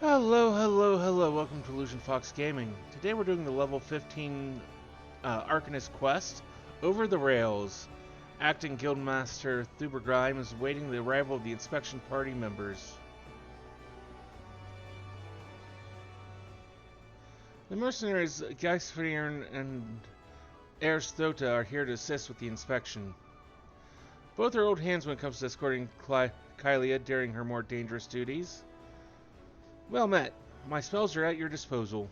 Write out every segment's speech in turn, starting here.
Hello, hello, hello. Welcome to Illusion Fox Gaming. Today we're doing the level 15 Arcanist quest, Over the Rails. Acting Guildmaster Thuber Grime is awaiting the arrival of the inspection party members. The mercenaries Geisfriern and Erstota are here to assist with the inspection. Both are old hands when it comes to escorting Kylia during her more dangerous duties. Well met. My spells are at your disposal.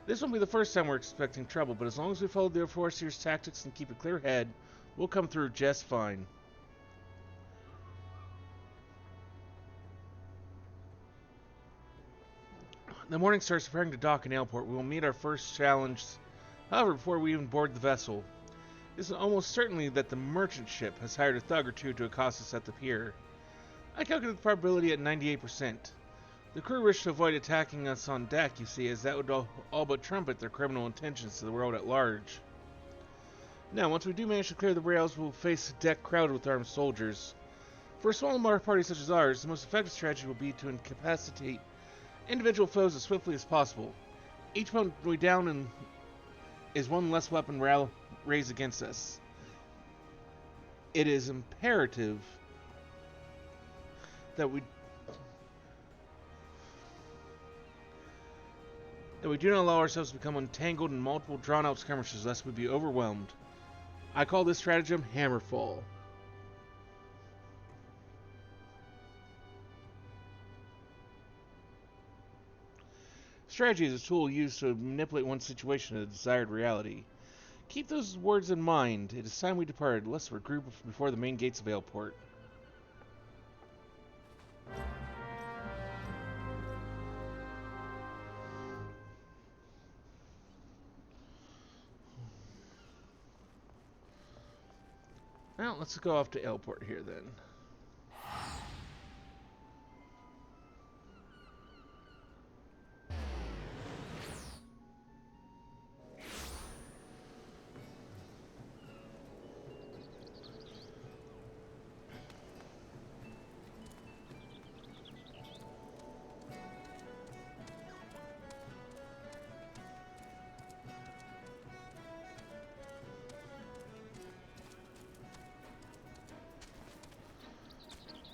This won't be the first time we're expecting trouble, but as long as we follow the Overseer's tactics and keep a clear head, we'll come through just fine. The Morning Star is preparing to dock in Airport. We will meet our first challenge, however, before we even board the vessel. This is almost certainly that the merchant ship has hired a thug or two to accost us at the pier. I calculate the probability at 98%. The crew wish to avoid attacking us on deck, you see, as that would all but trumpet their criminal intentions to the world at large. Now, once we do manage to clear the rails, we'll face a deck crowded with armed soldiers. For a small party such as ours, the most effective strategy will be to incapacitate individual foes as swiftly as possible. Each opponent we down is one less weapon raised against us. It is imperative that we do not allow ourselves to become entangled in multiple drawn-out skirmishes lest we be overwhelmed. I call this stratagem Hammerfall. Strategy is a tool used to manipulate one's situation to a desired reality. Keep those words in mind. It is time we departed. Let's regroup before the main gates of Aleport. Well, let's go off to Aleport here then.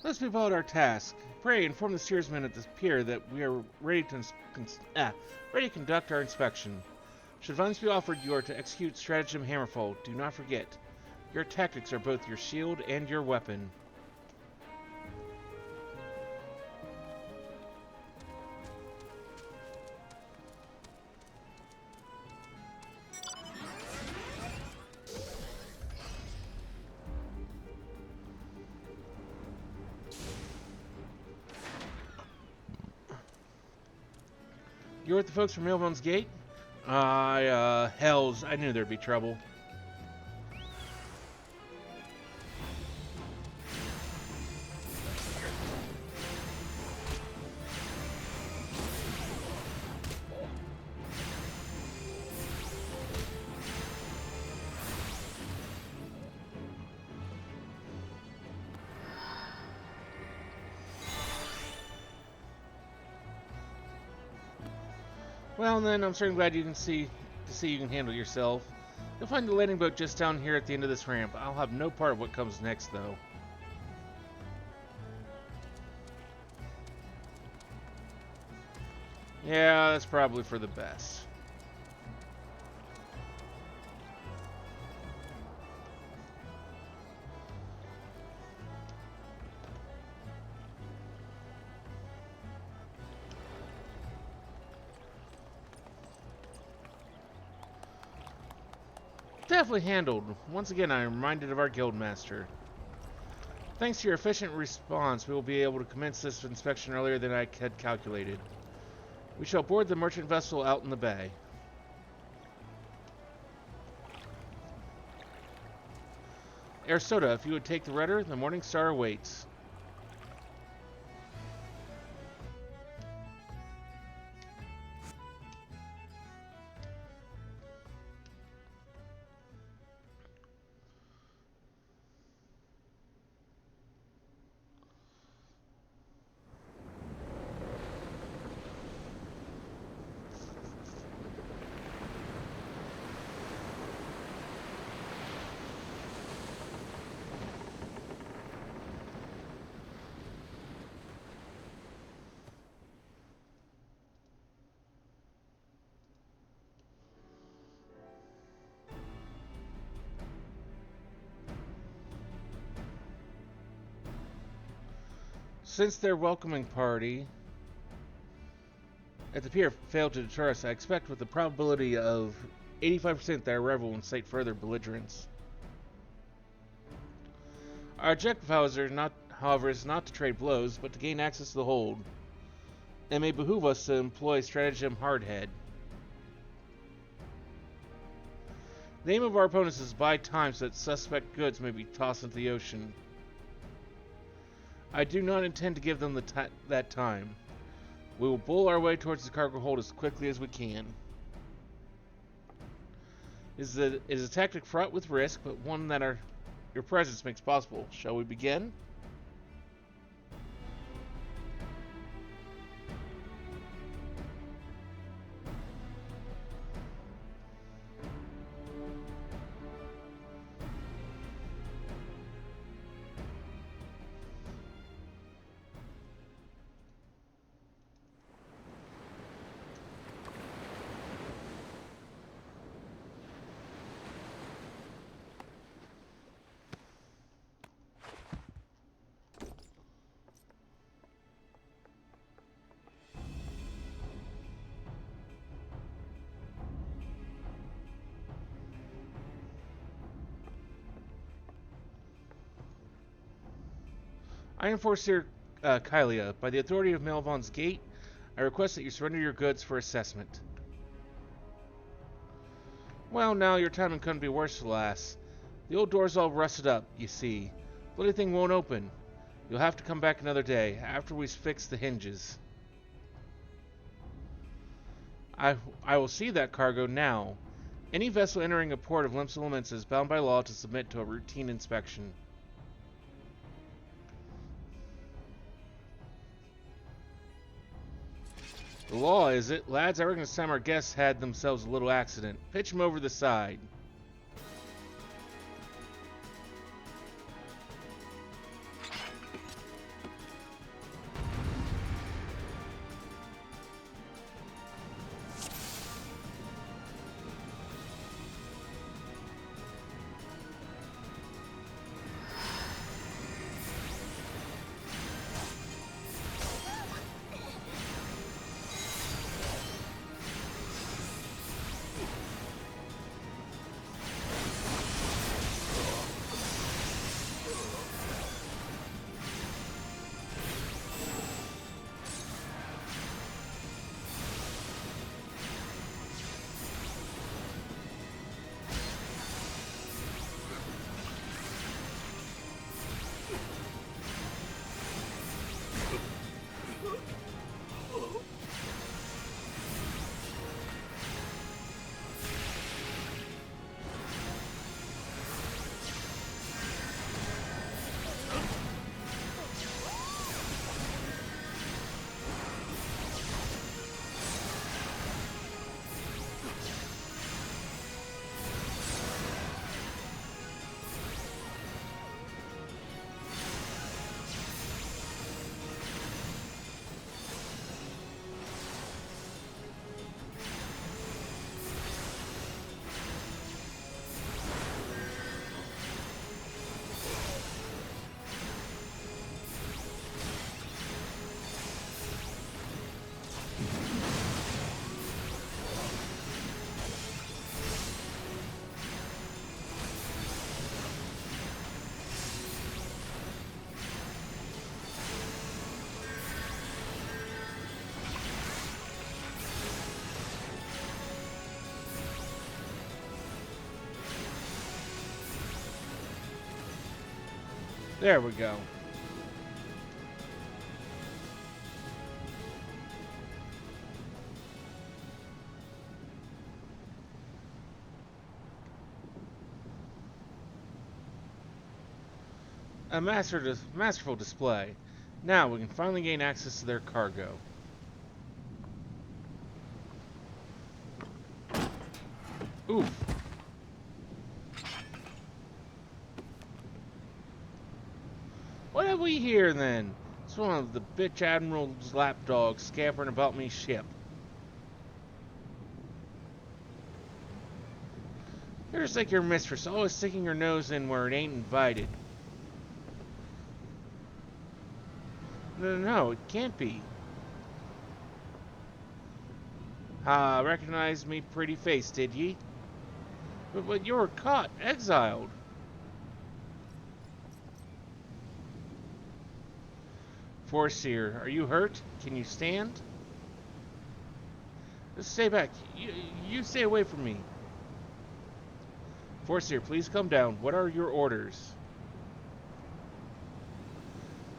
Let's be about our task. Pray, inform the steersman at the pier that we are ready to conduct our inspection. Should funds be offered, you are to execute stratagem Hammerfall. Do not forget, your tactics are both your shield and your weapon. You're with the folks from Mailbone's Gate? Hells, I knew there'd be trouble. Well then, I'm certainly glad you can see you can handle yourself. You'll find the landing boat just down here at the end of this ramp. I'll have no part of what comes next, though. Yeah, that's probably for the best. Definitely handled. Once again, I am reminded of our guildmaster. Thanks to your efficient response, we will be able to commence this inspection earlier than I had calculated. We shall board the merchant vessel out in the bay. Erstota, if you would take the rudder, the Morning Star awaits. Since their welcoming party at the pier failed to deter us, I expect with the probability of 85% that our arrival will incite further belligerence. Our objective, however, is not to trade blows, but to gain access to the hold. It may behoove us to employ stratagem hardhead. The aim of our opponents is to buy time so that suspect goods may be tossed into the ocean. I do not intend to give them that time. We will bull our way towards the cargo hold as quickly as we can. It is a tactic fraught with risk, but one that your presence makes possible. Shall we begin? I enforce here, Kylia. By the authority of Melvon's Gate, I request that you surrender your goods for assessment. Well, now your timing couldn't be worse, lass. The old door's all rusted up, you see. Bloody thing won't open. You'll have to come back another day, after we've fixed the hinges. I will see that cargo now. Any vessel entering a port of Limps Elements is bound by law to submit to a routine inspection. The law, is it? Lads, I reckon this time our guests had themselves a little accident. Pitch them over the side. There we go. A masterful display. Now we can finally gain access to their cargo. Oof. What have we here then? It's one of the bitch admiral's lapdogs scampering about me ship. You're just like your mistress, always sticking your nose in where it ain't invited. No, it can't be. Recognized me pretty face, did ye? But you were caught, exiled. Foreseer, are you hurt? Can you stand? Just stay back. You stay away from me. Foreseer, please come down. What are your orders?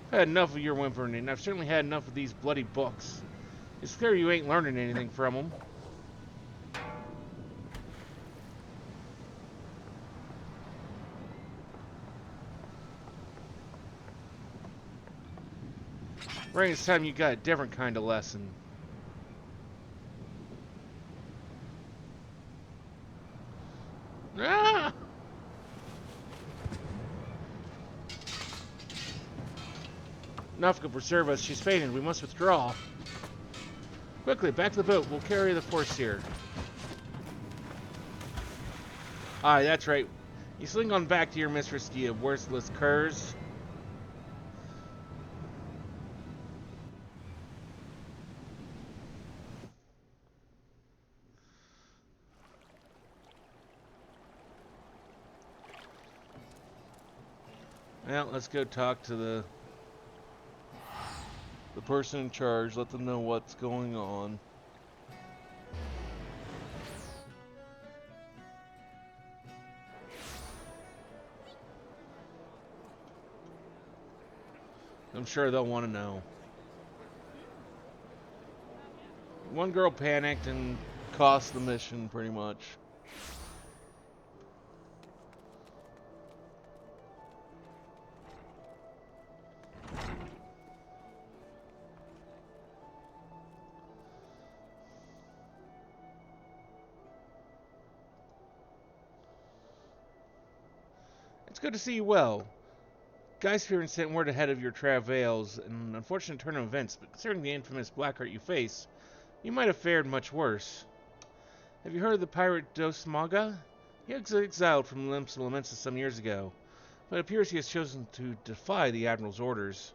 I've had enough of your whimpering, and I've certainly had enough of these bloody books. It's clear you ain't learning anything from them. Right, it's time you got a different kind of lesson. Ah! Enough could preserve us. She's fainted. We must withdraw. Quickly, back to the boat. We'll carry the Foreseer. Aye, that's right. You sling on back to your mistress, you worthless curs. Well, let's go talk to the person in charge. Let them know what's going on. I'm sure they'll want to know. One girl panicked and cost the mission, pretty much. It's good to see you well. Geistspirit sent word ahead of your travails, an unfortunate turn of events, but considering the infamous black art you face, you might have fared much worse. Have you heard of the pirate Dos Maga? He was exiled from Limps Lamensis some years ago, but it appears he has chosen to defy the Admiral's orders.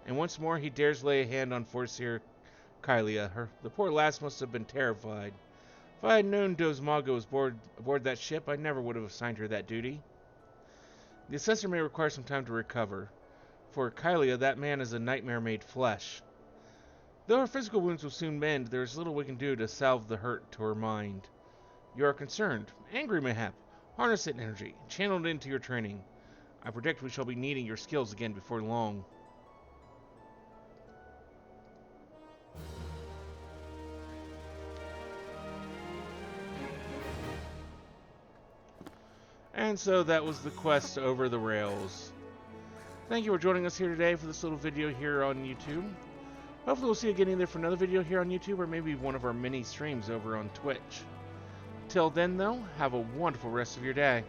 And once more he dares lay a hand on Foreseer Kylia. The poor lass must have been terrified. If I had known Dos Maga was aboard that ship, I never would have assigned her that duty. The assessor may require some time to recover. For Kylia, that man is a nightmare made flesh. Though her physical wounds will soon mend, there is little we can do to salve the hurt to her mind. You are concerned, angry mayhap. Harness that energy, channel it into your training. I predict we shall be needing your skills again before long. And so that was the quest over the rails. Thank you for joining us here today for this little video here on YouTube. Hopefully we'll see you again either for another video here on YouTube or maybe one of our mini streams over on Twitch. Till then though, have a wonderful rest of your day.